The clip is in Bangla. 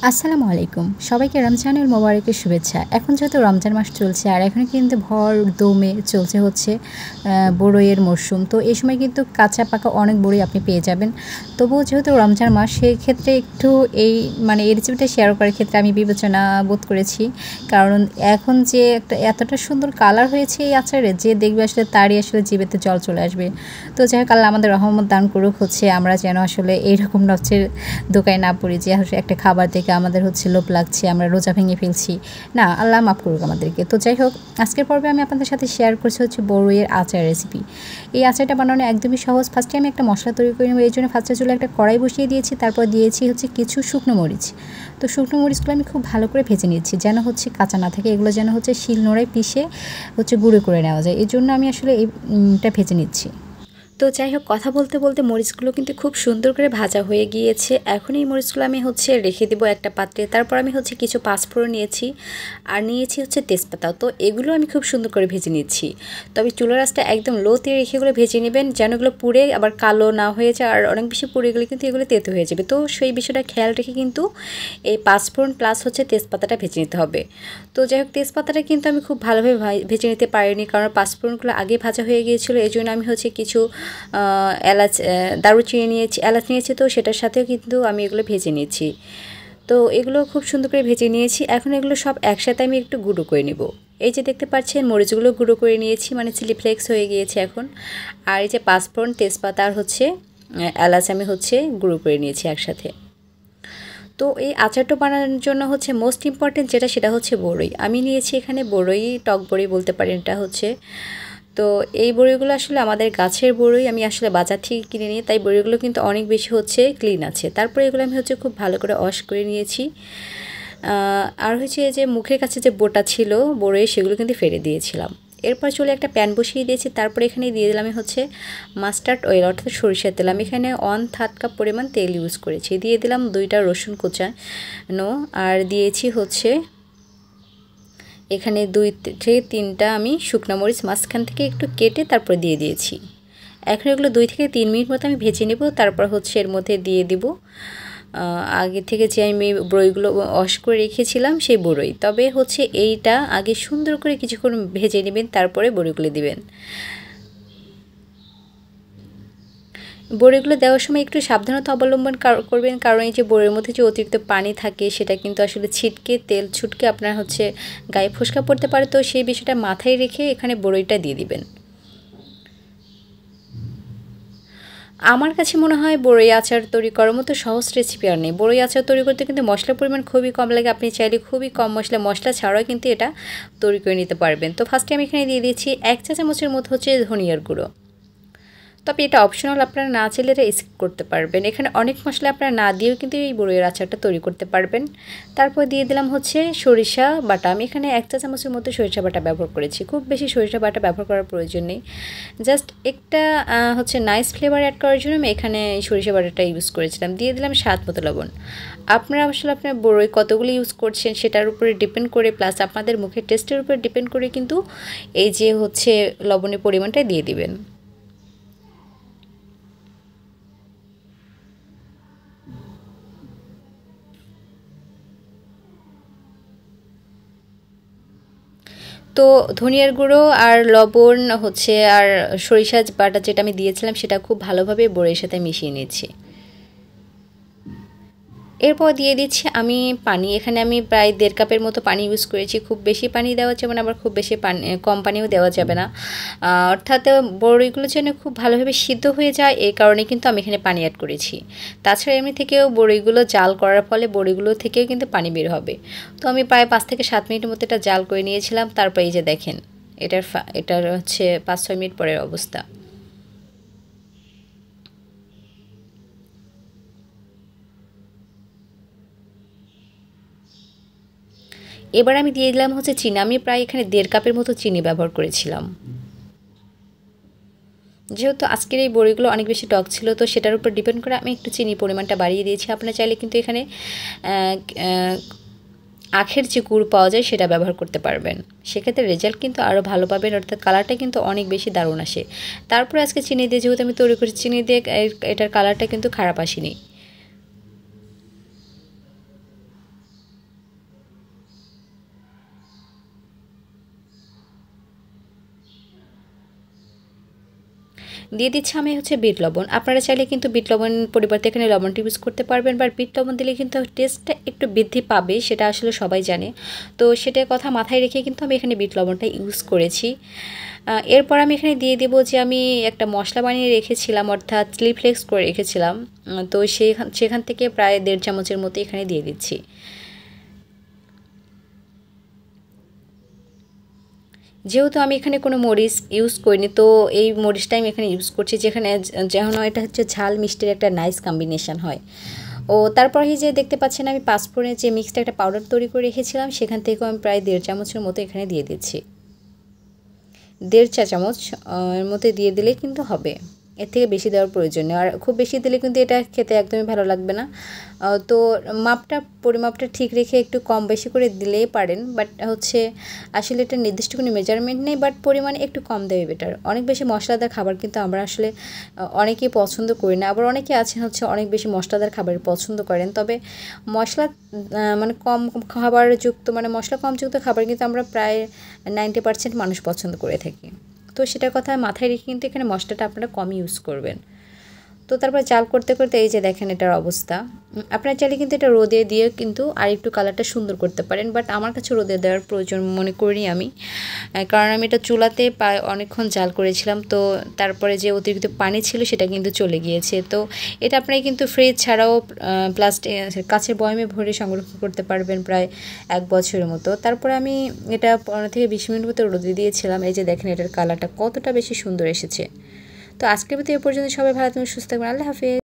আসসালামু আলাইকুম সবাইকে রমজানুল মোবারকের শুভেচ্ছা। এখন যেহেতু রমজান মাস চলছে আর এখন কিন্তু ভর দমে চলছে হচ্ছে বড়ইয়ের মরশুম। তো এই সময় কিন্তু কাঁচা পাকা অনেক বড়ই আপনি পেয়ে যাবেন। তবুও যেহেতু রমজান মাস সেক্ষেত্রে একটু এই রেসিপিটা শেয়ার করার ক্ষেত্রে আমি বিবেচনা বোধ করেছি। কারণ এখন যে এতটা সুন্দর কালার হয়েছে এই আচারে, যে দেখবে আসলে তারই আসলে জিভেতে জল চলে আসবে। তো যাই হোক, আল্লাহ আমাদের রহমত দান করুক, হচ্ছে আমরা যেন আসলে এইরকম নচ্ছের দোকানে না পড়ি যে একটা খাবার দেখে আমাদের হচ্ছে লোভ লাগছে, আমরা রোজা ভেঙে ফেলছি। না, আল্লাহ মাফ করুক আমাদেরকে। তো যাই হোক, আজকের পর্বে আমি আপনাদের সাথে শেয়ার করছি হচ্ছে বড়ইয়ের আচার রেসিপি। এই আচারটা বানানো একদমই সহজ। ফার্স্টে আমি একটা মশলা তৈরি করে নেব। এই জন্য ফার্স্টে চুলে একটা কড়াই বসিয়ে দিয়েছি, তারপর দিয়েছি হচ্ছে কিছু শুকনো মরিচ। তো শুকনো মরিচগুলো আমি খুব ভালো করে ভেজে নিয়েছি, যেন হচ্ছে কাঁচা না থাকে। এগুলো যেন হচ্ছে শিলনোড়ায় পিষে হচ্ছে গুঁড়ো করে নেওয়া যায়, এই জন্য আমি আসলে এইটা ভেজে নিচ্ছি। তো যাই হোক, কথা বলতে বলতে মরিচগুলো কিন্তু খুব সুন্দর করে ভাজা হয়ে গিয়েছে। এখন এই মরিচগুলো আমি হচ্ছে রেখে দেবো একটা পাত্রে। তারপর আমি হচ্ছে কিছু পাঁচফোড়ন নিয়েছি আর নিয়েছি হচ্ছে তেজপাতা। তো এগুলো আমি খুব সুন্দর করে ভেজে নিচ্ছি। তবে চুলার আঁচটা একদম লোতে রেখে এগুলো ভেজে নেবেন, যেন এগুলো পুড়ে আবার কালো না হয়ে যায়। আর অনেক বেশি পুড়ে গেলে কিন্তু এগুলো তেতো হয়ে যাবে। তো সেই বিষয়টা খেয়াল রেখে কিন্তু এই পাঁচফোড়ন প্লাস হচ্ছে তেজপাতাটা ভেজে নিতে হবে। তো যাই হোক, তেজপাতাটা কিন্তু আমি খুব ভালোভাবে ভেজে নিতে পারিনি, কারণ পাঁচফোড়নগুলো আগে ভাজা হয়ে গিয়েছিলো। এই জন্য আমি হচ্ছে কিছু এলাচ দারুচিনি নিয়েছি, এলাচ নিয়েছি। তো সেটার সাথেও কিন্তু আমি এগুলো ভেজে নিয়েছি। তো এগুলো খুব সুন্দর করে ভেজে নিয়েছি। এখন এগুলো সব একসাথে আমি একটু গুঁড়ো করে নেব। এই যে দেখতে পাচ্ছেন, মরিচগুলো গুঁড়ো করে নিয়েছি, মানে চিলি ফ্লেক্স হয়ে গিয়েছে এখন। আর এই যে পাঁচফোড়ন, তেজপাতা আর হচ্ছে এলাচ আমি হচ্ছে গুঁড়ো করে নিয়েছি একসাথে। তো এই আচারটা বানানোর জন্য হচ্ছে মোস্ট ইম্পর্টেন্ট যেটা, সেটা হচ্ছে বড়ই। আমি নিয়েছি এখানে বড়ই, টক বড়ই বলতে পারেন এটা হচ্ছে। তো এই বড়িগুলো আসলে আমাদের গাছের বড়ই, আমি আসলে বাজার থেকে কিনে নিই, তাই বড়িগুলো কিন্তু অনেক বেশি হচ্ছে ক্লিন আছে। তারপরে এগুলো আমি হচ্ছে খুব ভালো করে ওয়াশ করে নিয়েছি। আর হচ্ছে যে মুখের কাছে যে বোটা ছিল বড়ই, সেগুলো কিন্তু ফেলে দিয়েছিলাম। এরপর চলে একটা প্যান বসিয়ে দিয়েছি। তারপরে এখানে দিয়ে দিলাম আমি হচ্ছে মাস্টার্ড অয়েল, অর্থাৎ সরিষার তেল। আমি এখানে 1/3 কাপ পরিমাণ তেল ইউজ করেছি। দিয়ে দিলাম 2টা রসুন কোচানো, আর দিয়েছি হচ্ছে এখানে 2 থেকে 3টা আমি শুকনো মরিচ মাঝখান থেকে একটু কেটে তারপর দিয়ে দিয়েছি। এখন এগুলো 2 থেকে 3 মিনিট মতো আমি ভেজে নেব। তারপর হচ্ছে এর মধ্যে দিয়ে দিব আগে থেকে যে আমি বড়ইগুলো ওয়াশ করে রেখেছিলাম সেই বড়ই। তবে হচ্ছে এইটা আগে সুন্দর করে কিছুক্ষণ ভেজে নেবেন, তারপরে বড়িগুলো দিবেন। বড়িগুলো দেওয়ার সময় একটু সাবধানতা অবলম্বন করবেন, কারণ এই যে বড়ির মধ্যে যে অতিরিক্ত পানি থাকে সেটা কিন্তু আসলে ছিটকে তেল ছুটকে আপনার হচ্ছে গায়ে ফোস্কা পড়তে পারে। তো সেই বিষয়টা মাথায় রেখে এখানে বড়িটা দিয়ে দিবেন। আমার কাছে মনে হয় বড়ই আচার তৈরি করার মতো সহজ রেসিপি আর নেই। বড়ই আচার তৈরি করতে কিন্তু মশলার পরিমাণ খুবই কম লাগে। আপনি চাইলে খুবই কম মশলা ছাড়াও কিন্তু এটা তৈরি করে নিতে পারবেন। তো ফার্স্টে আমি এখানে দিয়ে দিয়েছি 1 চা চামচের মতো হচ্ছে ধনিয়ার গুঁড়ো। তবে এটা অপশনাল, আপনারা না চাইলে এটা স্কিপ করতে পারবেন। এখানে অনেক মশলা আপনারা না দিয়েও কিন্তু এই বড়ইয়ের আচারটা তৈরি করতে পারবেন। তারপর দিয়ে দিলাম হচ্ছে সরিষা বাটা। আমি এখানে 1 চা চামচের মতো সরিষা বাটা ব্যবহার করেছি। খুব বেশি সরিষা বাটা ব্যবহার করার প্রয়োজন নেই, জাস্ট একটা হচ্ছে নাইস ফ্লেভার অ্যাড করার জন্য আমি এখানে সরিষা বাটাটা ইউজ করেছিলাম। দিয়ে দিলাম স্বাদ মতো লবণ। আপনারা আসলে আপনার বড়ই কতগুলো ইউজ করছেন সেটার উপরে ডিপেন্ড করে, প্লাস আপনাদের মুখের টেস্টের উপরে ডিপেন্ড করে কিন্তু এই যে হচ্ছে লবণের পরিমাণটা দিয়ে দিবেন। তো ধনিয়ার গুঁড়ো আর লবণ হচ্ছে আর সরিষা বাটা যেটা আমি দিয়েছিলাম সেটা খুব ভালোভাবে বড়ির সাথে মিশিয়ে নিচ্ছি। এরপর দিয়ে দিচ্ছি আমি পানি। এখানে আমি প্রায় 1.5 কাপের মতো পানি ইউজ করেছি। খুব বেশি পানি দেওয়া যাবে না, আবার খুব বেশি পানি কম পানিও দেওয়া যাবে না। অর্থাৎ বড়িগুলো যেন খুব ভালোভাবে সিদ্ধ হয়ে যায়, এই কারণে কিন্তু আমি এখানে পানি অ্যাড করেছি। তাছাড়া এমনি থেকেও বড়িগুলো জাল করার ফলে বড়িগুলো থেকেও কিন্তু পানি বের হবে। তো আমি প্রায় 5 থেকে 7 মিনিটের মতো এটা জাল করে নিয়েছিলাম। তারপর এই যে দেখেন, এটার হচ্ছে 5-6 মিনিট পরের অবস্থা। এবার আমি দিয়ে দিলাম হচ্ছে চিনি। আমি প্রায় এখানে 1.5 কাপের মতো চিনি ব্যবহার করেছিলাম। যেহেতু আজকের এই বড়িগুলো অনেক বেশি টক ছিল, তো সেটার উপর ডিপেন্ড করে আমি একটু চিনি পরিমাণটা বাড়িয়ে দিয়েছি। আপনারা চাইলে কিন্তু এখানে আখের যে গুড় পাওয়া যায় সেটা ব্যবহার করতে পারবেন। সেক্ষেত্রে রেজাল্ট কিন্তু আরও ভালো পাবেন, অর্থাৎ কালারটা কিন্তু অনেক বেশি দারুণ আসে। তারপরে আজকে চিনি দিয়ে যেহেতু আমি তৈরি করেছি, চিনি দিয়ে এটার কালারটা কিন্তু খারাপ আসেনি। দিয়ে দিচ্ছি আমি হচ্ছে বিট লবণ। আপনারা চাইলে কিন্তু বিট লবণ পরিবর্তে এখানে লবণটা ইউজ করতে পারবেন, বা বিট লবণ দিলে কিন্তু টেস্টটা একটু বৃদ্ধি পাবে, সেটা আসলে সবাই জানে। তো সেটার কথা মাথায় রেখে কিন্তু আমি এখানে বিট লবণটা ইউজ করেছি। এরপর আমি এখানে দিয়ে দেবো যে আমি একটা মশলা বানিয়ে রেখেছিলাম, অর্থাৎ চিলি ফ্লেক্স করে রেখেছিলাম। তো সেখান থেকে প্রায় 1.5 চামচের মতো এখানে দিয়ে দিচ্ছি। যেহেতু আমি এখানে কোনো মরিচ ইউজ করিনি, তো এই মরিচটাই আমি এখানে ইউজ করছি, যেখানে যেন এটা হচ্ছে ঝাল মিষ্টির একটা নাইস কম্বিনেশন হয়। ও তারপর এই যে দেখতে পাচ্ছেন আমি পাঁচফোড়নের যে মিক্সড একটা পাউডার তৈরি করে রেখেছিলাম, সেখান থেকেও আমি প্রায় 1.5 চামচের মতো এখানে দিয়ে দিচ্ছি। 1.5 চা চামচ এর মধ্যে দিয়ে দিলেই কিন্তু হবে, এর থেকে বেশি দেওয়ার প্রয়োজন নেই। আর খুব বেশি দিলে কিন্তু এটা খেতে একদমই ভালো লাগবে না। তো পরিমাপটা ঠিক রেখে একটু কম বেশি করে দিলেই পারেন, বাট হচ্ছে আসলে এটা নির্দিষ্ট কোনো মেজারমেন্ট নেই, বাট পরিমাণে একটু কম দেওয়া বেটার। অনেক বেশি মশলাদার খাবার কিন্তু আমরা আসলে অনেকেই পছন্দ করি না, আবার অনেকে আছেন হচ্ছে অনেক বেশি মশলাদার খাবার পছন্দ করেন। তবে মশলা মানে কম খাবারযুক্ত, মানে মশলা কমযুক্ত খাবার কিন্তু আমরা প্রায় 90% মানুষ পছন্দ করে থাকি। তো সেটার কথা মাথায় রেখে কিন্তু এখানে মশলাটা আপনারা কম ইউজ করবেন। তো তারপর জাল করতে করতে এই যে দেখেন এটার অবস্থা। আপনারা চাইলে কিন্তু এটা রোদে দিয়ে কিন্তু আর একটু কালারটা সুন্দর করতে পারেন, বাট আমার কাছে রোদে দেওয়ার প্রয়োজন মনে করিনি আমি, কারণ আমি এটা চুলাতে প্রায় অনেকক্ষণ জাল করেছিলাম। তো তারপরে যে অতিরিক্ত পানি ছিল সেটা কিন্তু চলে গিয়েছে। তো এটা আপনারা কিন্তু ফ্রিজ ছাড়াও কাচের বয়ামে ভরে সংরক্ষণ করতে পারবেন প্রায় 1 বছরের মতো। তারপরে আমি এটা 15 থেকে 20 মিনিট মতো রোদে দিয়েছিলাম। এই যে দেখেন এটার কালারটা কতটা বেশি সুন্দর এসেছে। তো আজকের মতো এ পর্যন্ত, সবাই ভালো থাকবেন, সুস্থ থাকবেন, আল্লাহ হাফেজ।